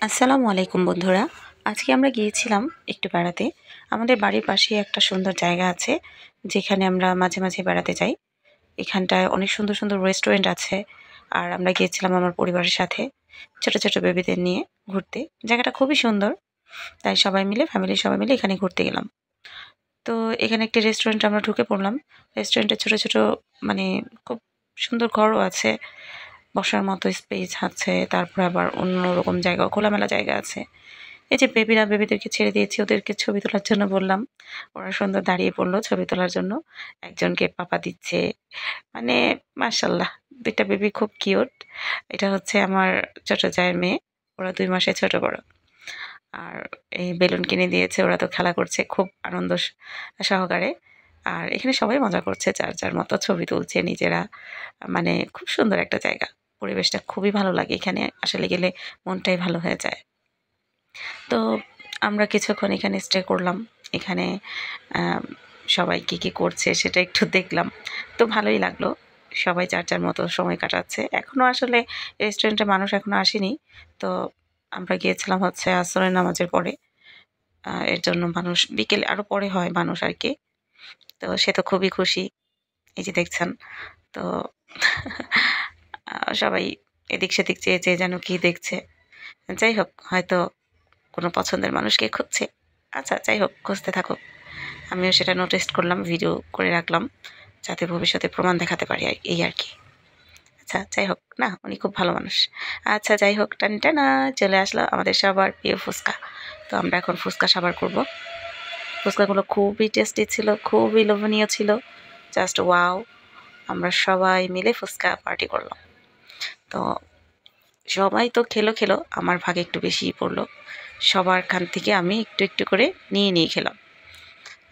আসসালামু আলাইকুম বন্ধুরা। আজকে আমরা গিয়েছিলাম একটু বেড়াতে। আমাদের বাড়ির পাশেই একটা সুন্দর জায়গা আছে, যেখানে আমরা মাঝে, মাঝে বেড়াতে যাই। এখানটায় অনেক সুন্দর, সুন্দর রেস্টুরেন্ট আছে। আর আমরা গিয়েছিলাম আমার পরিবারের সাথে, ছোট, ছোট বেবিদের নিয়ে ঘুরতে। জায়গাটা খুবই সুন্দর। তাই সবাই মিলে, ফ্যামিলির সবাই মিলে এখানে ঘুরতে গেলাম। তো এখানে একটি রেস্টুরেন্টে আমরা ঢুকে পড়লাম। রেস্টুরেন্টে ছোট, ছোট মানে খুব সুন্দর ঘরও আছে। বসার মতো স্পেস আছে। তারপরে আবার অন্যরকম জায়গা, খোলামেলা জায়গা আছে। এই যে বেবিদেরকে ছেড়ে দিয়েছি, ওদেরকে ছবি তোলার জন্য বললাম। ওরা সুন্দর দাঁড়িয়ে পড়লো ছবি তোলার জন্য। একজনকে পাপা দিচ্ছে। মানে মাশাআল্লাহ, ২ টা বেবি খুব কিউট। এটা হচ্ছে আমার ছোট জায়ের মেয়ে। ওরা ২ মাসের ছোট বড়। আর এই বেলুন কিনে দিয়েছে, ওরা তো খেলা করছে খুব আনন্দ সহকারে। আর এখানে সবাই মজা করছে, যার, যার মতো ছবি তুলছে নিজেরা। মানে খুব সুন্দর একটা জায়গা। পরিবেশটা খুবই ভালো লাগে। এখানে আসলে গেলে মনটাই ভালো হয়ে যায়। তো আমরা কিছুক্ষণ এখানে স্টে করলাম। এখানে সবাই কী করছে সেটা একটু দেখলাম। তো ভালোই লাগলো। সবাই যার, যার মতো সময় কাটাচ্ছে। এখনও আসলে রেস্টুরেন্টে মানুষ এখনো আসেনি। তো আমরা গিয়েছিলাম হচ্ছে আসরের নামাজের পরে। এর জন্য মানুষ বিকেলে আরও পরে হয় মানুষ আরকি। তো সে তো খুবই খুশি। এই যে দেখছেন। তো সবাই এদিক সেদিক চেয়ে, চেয়ে যেন কি দেখছে। যাই হোক, হয়তো কোনো পছন্দের মানুষকে খুঁজছে। আচ্ছা, যাই হোক, খুঁজতে থাকুক। আমিও সেটা নোটিস করলাম, ভিডিও করে রাখলাম, যাতে ভবিষ্যতে প্রমাণ দেখাতে পারি এই আরকি। আচ্ছা, যাই হোক, না উনি খুব ভালো মানুষ। আচ্ছা, যাই হোক, টানটানা চলে আসলো আমাদের সবার প্রিয় ফুচকা। তো আমরা এখন ফুচকা সাবার করব। ফুচকাগুলো খুবই টেস্টি ছিল, খুবই লোভনীয় ছিল। Just wow! আমরা সবাই মিলে ফুচকা পার্টি করলাম। তো সবাই তো খেলো, আমার ভাগে একটু বেশিই পড়লো। সবার খান থেকে আমি একটু, একটু করে নিয়ে খেলাম।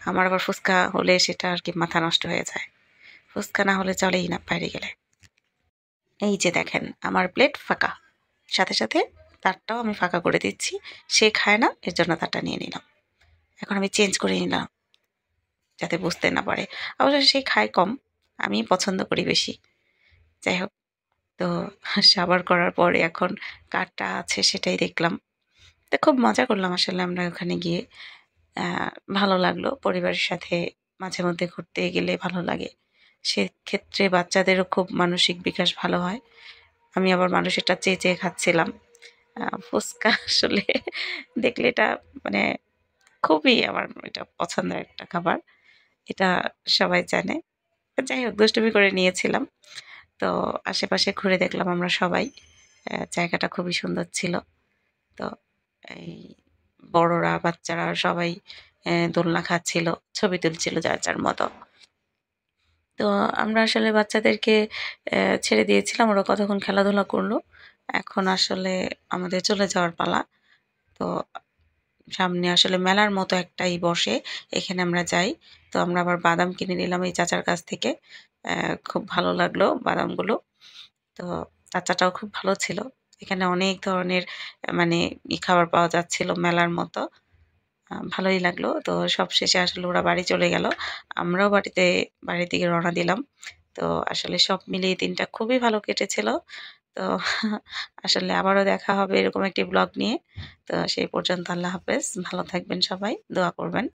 আমার আবার ফুচকা হলে সেটা আরকি মাথা নষ্ট হয়ে যায়। ফুচকা না হলে চলেই না বাইরে গেলে। এই যে দেখেন, আমার প্লেট ফাঁকা। সাথে, সাথে তারটাও আমি ফাঁকা করে দিচ্ছি। সে খায় না, এর জন্য তারটা নিয়ে নিলাম। এখন আমি চেঞ্জ করে নিলাম, যাতে বুঝতে না পারে। অবশ্য সে খায় কম, আমি পছন্দ করি বেশি। যাই হোক, তো সাবার করার পরে এখন কারটা আছে সেটাই দেখলাম। তো খুব মজা করলাম আসলে আমরা ওখানে গিয়ে। আ ভালো লাগলো। পরিবারের সাথে মাঝে মধ্যে ঘুরতে গেলে ভালো লাগে। সেক্ষেত্রে বাচ্চাদেরও খুব মানসিক বিকাশ ভালো হয়। আমি আবার মানুষেরটা চেয়ে, চেয়ে খাচ্ছিলাম। ফুচকা আসলে দেখলে এটা মানে খুবই আমার এটা পছন্দের একটা খাবার। এটা সবাই জানে। যাই হোক, দুষ্টুমি করে নিয়েছিলাম। তো আশেপাশে ঘুরে দেখলাম আমরা সবাই। জায়গাটা খুবই সুন্দর ছিল। তো এই বড়রা, বাচ্চারা সবাই দোলনা খাচ্ছিল, ছবি তুলছিল যার, যার মতো। তো আমরা আসলে বাচ্চাদেরকে ছেড়ে দিয়েছিলাম। ওরা কতক্ষণ খেলাধুলা করল। এখন আসলে আমাদের চলে যাওয়ার পালা। তো সামনে আসলে মেলার মতো একটাই বসে। এখানে আমরা যাই। তো আমরা আবার বাদাম কিনে নিলাম এই চাচার কাছ থেকে। খুব ভালো লাগলো বাদামগুলো। তো চাচাটাও খুব ভালো ছিল। এখানে অনেক ধরনের মানে খাবার পাওয়া যাচ্ছিল মেলার মতো। ভালোই লাগলো। তো সবশেষে আসলে ওরা বাড়ি চলে গেল। আমরাও বাড়ির দিকে রওনা দিলাম। তো আসলে সব মিলিয়ে দিনটা খুবই ভালো কেটেছিল। তো আসলে আবারও দেখা হবে এরকম একটি ব্লগ নিয়ে। তো সেই পর্যন্ত আল্লাহ হাফেজ। ভালো থাকবেন সবাই। দোয়া করবেন।